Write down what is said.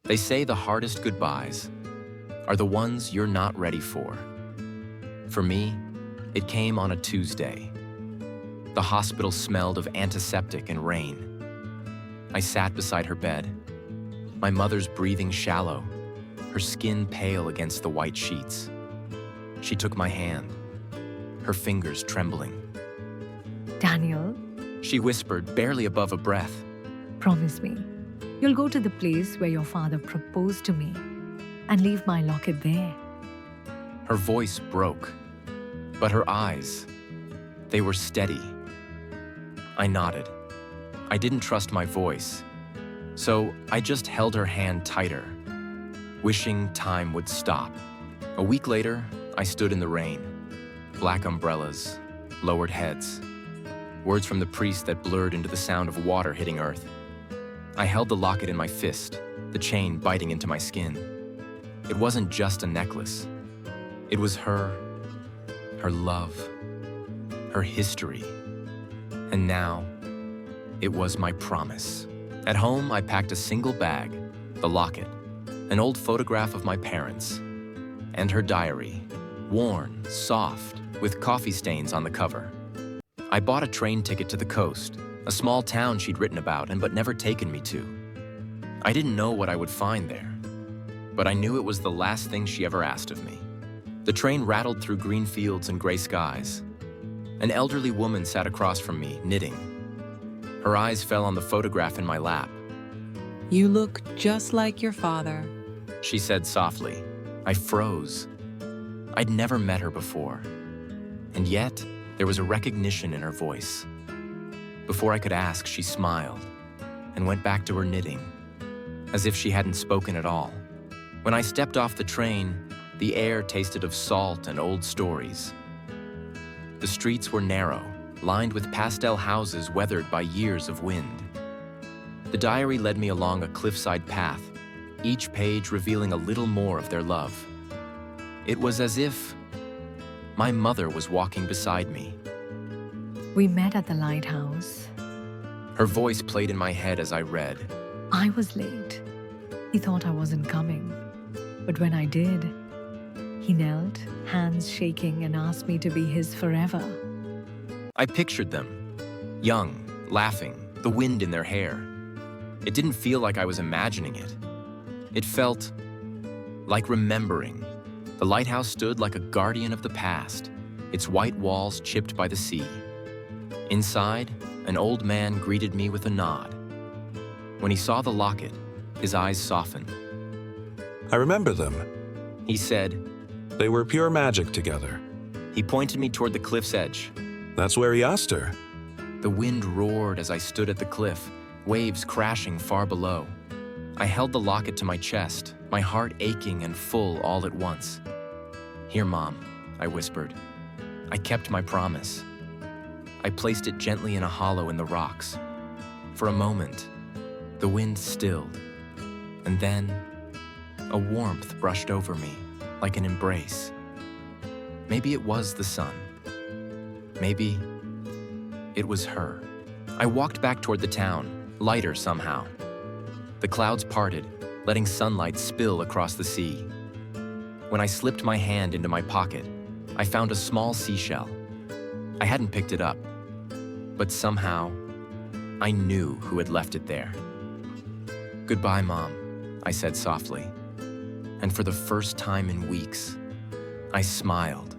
They say the hardest goodbyes are the ones you're not ready for. For me, it came on a Tuesday. The hospital smelled of antiseptic and rain. I sat beside her bed, my mother's breathing shallow, her skin pale against the white sheets. She took my hand, her fingers trembling. Daniel, She whispered, barely above a breath. promise me, you'll go to the place where your father proposed to me and leave my locket there. Her voice broke, but her eyes, they were steady. I nodded. I didn't trust my voice, so I just held her hand tighter, wishing time would stop. A week later, I stood in the rain. Black umbrellas, lowered heads, words from the priest that blurred into the sound of water hitting earth. I held the locket in my fist, the chain biting into my skin. It wasn't just a necklace. It was her love, her history. And now, it was my promise. At home, I packed a single bag, the locket, an old photograph of my parents, and her diary, worn, soft, with coffee stains on the cover. I bought a train ticket to the coast, a small town she'd written about but never taken me to. I didn't know what I would find there, but I knew it was the last thing she ever asked of me. The train rattled through green fields and gray skies. An elderly woman sat across from me, knitting. Her eyes fell on the photograph in my lap. You look just like your father. She said softly. I froze. I'd never met her before, and yet there was a recognition in her voice. Before I could ask, she smiled and went back to her knitting, as if she hadn't spoken at all. When I stepped off the train, the air tasted of salt and old stories. The streets were narrow, lined with pastel houses weathered by years of wind. The diary led me along a cliffside path, each page revealing a little more of their love. It was as if my mother was walking beside me. We met at the lighthouse. Her voice played in my head as I read. I was late. He thought I wasn't coming. But when I did, he knelt, hands shaking, and asked me to be his forever. I pictured them, young, laughing, the wind in their hair. It didn't feel like I was imagining it. It felt like remembering. The lighthouse stood like a guardian of the past, its white walls chipped by the sea. Inside, an old man greeted me with a nod. When he saw the locket, his eyes softened. I remember them. He said, They were pure magic together. he pointed me toward the cliff's edge. That's where he asked her. The wind roared as I stood at the cliff, waves crashing far below. I held the locket to my chest, my heart aching and full all at once. Here, Mom, I whispered. I kept my promise. I placed it gently in a hollow in the rocks. For a moment, the wind stilled, and then a warmth brushed over me, like an embrace. Maybe it was the sun. Maybe it was her. I walked back toward the town, lighter somehow. The clouds parted, letting sunlight spill across the sea. When I slipped my hand into my pocket, I found a small seashell. I hadn't picked it up, but somehow, I knew who had left it there. Goodbye, Mom, I said softly. And for the first time in weeks, I smiled.